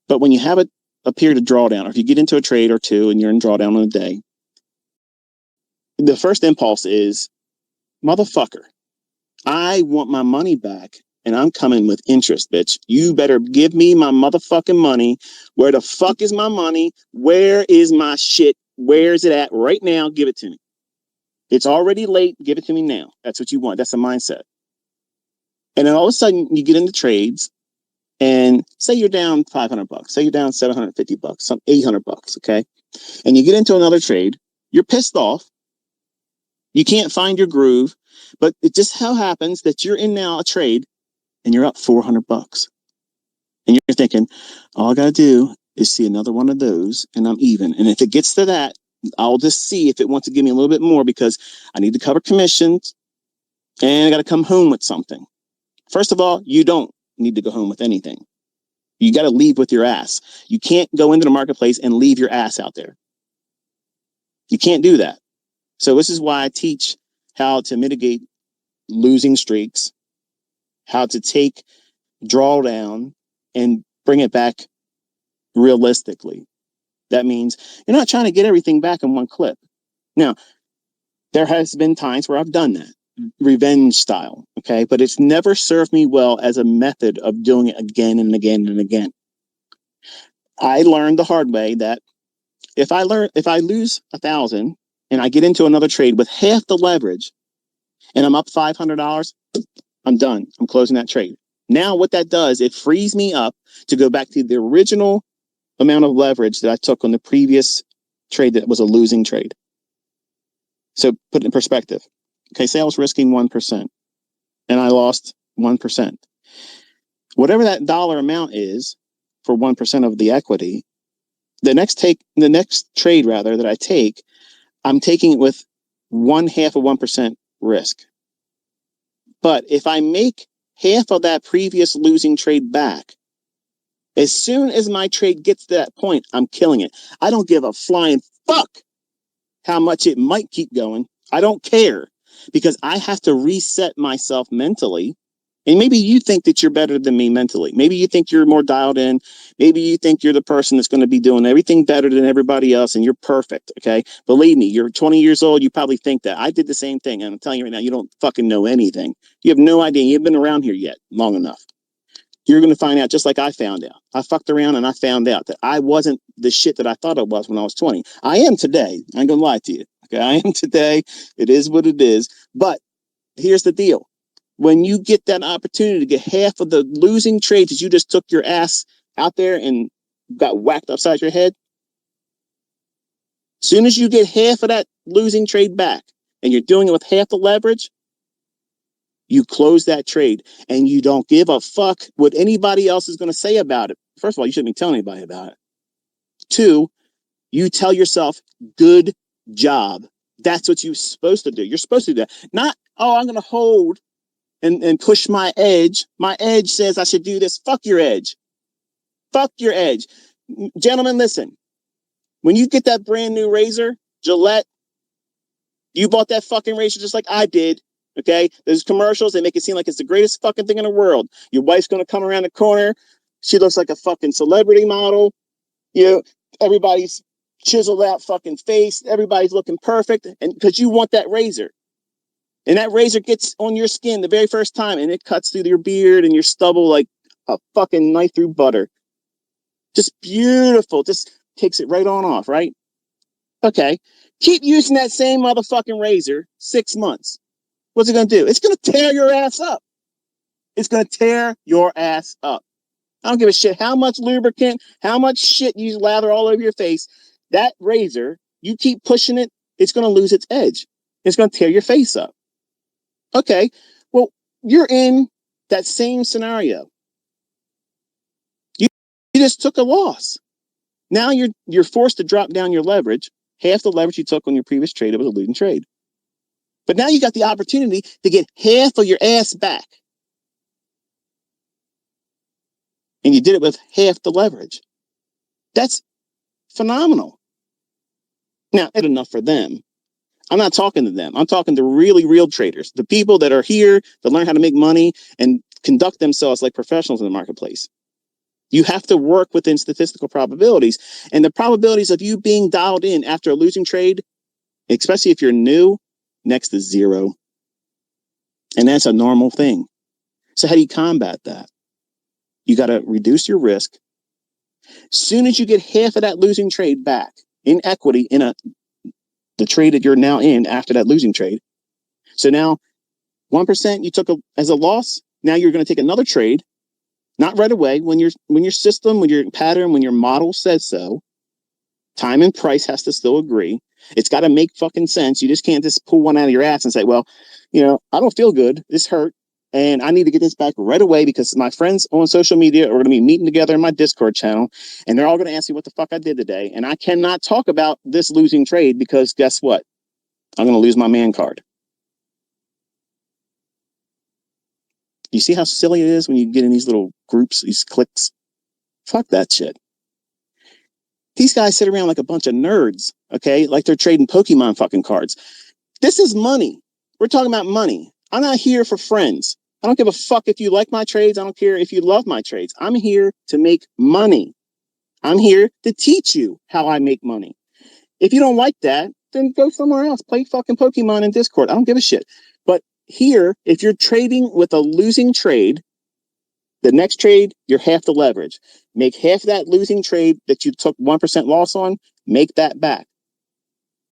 But when you have a period of drawdown, or if you get into a trade or two and you're in drawdown on a day, the first impulse is, motherfucker, I want my money back and I'm coming with interest, bitch. You better give me my motherfucking money. Where the fuck is my money? Where is my shit? Where is it at right now? Give it to me. It's already late. Give it to me now. That's what you want. That's a mindset. And then all of a sudden you get into trades and say you're down $500, say you're down $750, some $800, okay? And you get into another trade, you're pissed off. You can't find your groove, but it just how happens that you're in now a trade and you're up $400. And you're thinking, all I got to do is see another one of those and I'm even. And if it gets to that, I'll just see if it wants to give me a little bit more because I need to cover commissions and I got to come home with something. First of all, you don't need to go home with anything. You got to leave with your ass. You can't go into the marketplace and leave your ass out there. You can't do that. So this is why I teach how to mitigate losing streaks, how to take drawdown and bring it back realistically. That means you're not trying to get everything back in one clip. Now, there has been times where I've done that, revenge style, okay? But it's never served me well as a method of doing it again and again and again. I learned the hard way that if I lose 1,000 and I get into another trade with half the leverage and I'm up $500, I'm done. I'm closing that trade. Now what that does, it frees me up to go back to the original amount of leverage that I took on the previous trade that was a losing trade. So put it in perspective. Okay, say I was risking 1% and I lost 1%. Whatever that dollar amount is for 1% of the equity, the next trade that I take, I'm taking it with 1/2 of 1% risk. But if I make half of that previous losing trade back, as soon as my trade gets to that point, I'm killing it. I don't give a flying fuck how much it might keep going. I don't care because I have to reset myself mentally. And maybe you think that you're better than me mentally. Maybe you think you're more dialed in. Maybe you think you're the person that's going to be doing everything better than everybody else and you're perfect, okay? Believe me, you're 20 years old. You probably think that. I did the same thing. And I'm telling you right now, you don't fucking know anything. You have no idea. You haven't been around here yet long enough. You're going to find out just like I found out. I fucked around and I found out that I wasn't the shit that I thought I was when I was 20. I am today. I ain't going to lie to you. Okay, I am today. It is what it is. But here's the deal. When you get that opportunity to get half of the losing trades that you just took your ass out there and got whacked upside your head, as soon as you get half of that losing trade back and you're doing it with half the leverage, you close that trade and you don't give a fuck what anybody else is going to say about it. First of all, you shouldn't be telling anybody about it. 2, you tell yourself, good job. That's what you're supposed to do. You're supposed to do that. Not, oh, I'm going to hold and push my edge. My edge says I should do this. Fuck your edge. Fuck your edge. Gentlemen, listen. When you get that brand new razor, Gillette, you bought that fucking razor just like I did. Okay? There's commercials. They make it seem like it's the greatest fucking thing in the world. Your wife's going to come around the corner. She looks like a fucking celebrity model. You know, everybody's chiseled out fucking face. Everybody's looking perfect. And because you want that razor. And that razor gets on your skin the very first time and it cuts through your beard and your stubble like a fucking knife through butter. Just beautiful. Just takes it right on off, right? Okay. Keep using that same motherfucking razor 6 months. What's it going to do? It's going to tear your ass up. It's going to tear your ass up. I don't give a shit how much lubricant, how much shit you lather all over your face. That razor, you keep pushing it, it's going to lose its edge. It's going to tear your face up. Okay, well, you're in that same scenario. You just took a loss. Now you're forced to drop down your leverage, half the leverage you took on your previous trade. It was a losing trade. But now you got the opportunity to get half of your ass back. And you did it with half the leverage. That's phenomenal. Now, it's enough for them. I'm not talking to them. I'm talking to really real traders, the people that are here to learn how to make money and conduct themselves like professionals in the marketplace. You have to work within statistical probabilities. And the probabilities of you being dialed in after a losing trade, especially if you're new, next to zero. And that's a normal thing. So how do you combat that? You got to reduce your risk. As soon as you get half of that losing trade back in equity in the trade that you're now in after that losing trade. So now 1% you took as a loss. Now you're going to take another trade, not right away. When your system, when your pattern, when your model says so, time and price has to still agree. It's got to make fucking sense. You just can't just pull one out of your ass and say, well, I don't feel good. This hurt. And I need to get this back right away because my friends on social media are going to be meeting together in my Discord channel. And they're all going to ask me what the fuck I did today. And I cannot talk about this losing trade because guess what? I'm going to lose my man card. You see how silly it is when you get in these little groups, these cliques? Fuck that shit. These guys sit around like a bunch of nerds, okay? Like they're trading Pokemon fucking cards. This is money. We're talking about money. I'm not here for friends. I don't give a fuck if you like my trades. I don't care if you love my trades. I'm here to make money. I'm here to teach you how I make money. If you don't like that, then go somewhere else. Play fucking Pokemon in Discord. I don't give a shit. But here, if you're trading with a losing trade, the next trade, you're half the leverage. Make half that losing trade that you took 1% loss on, make that back.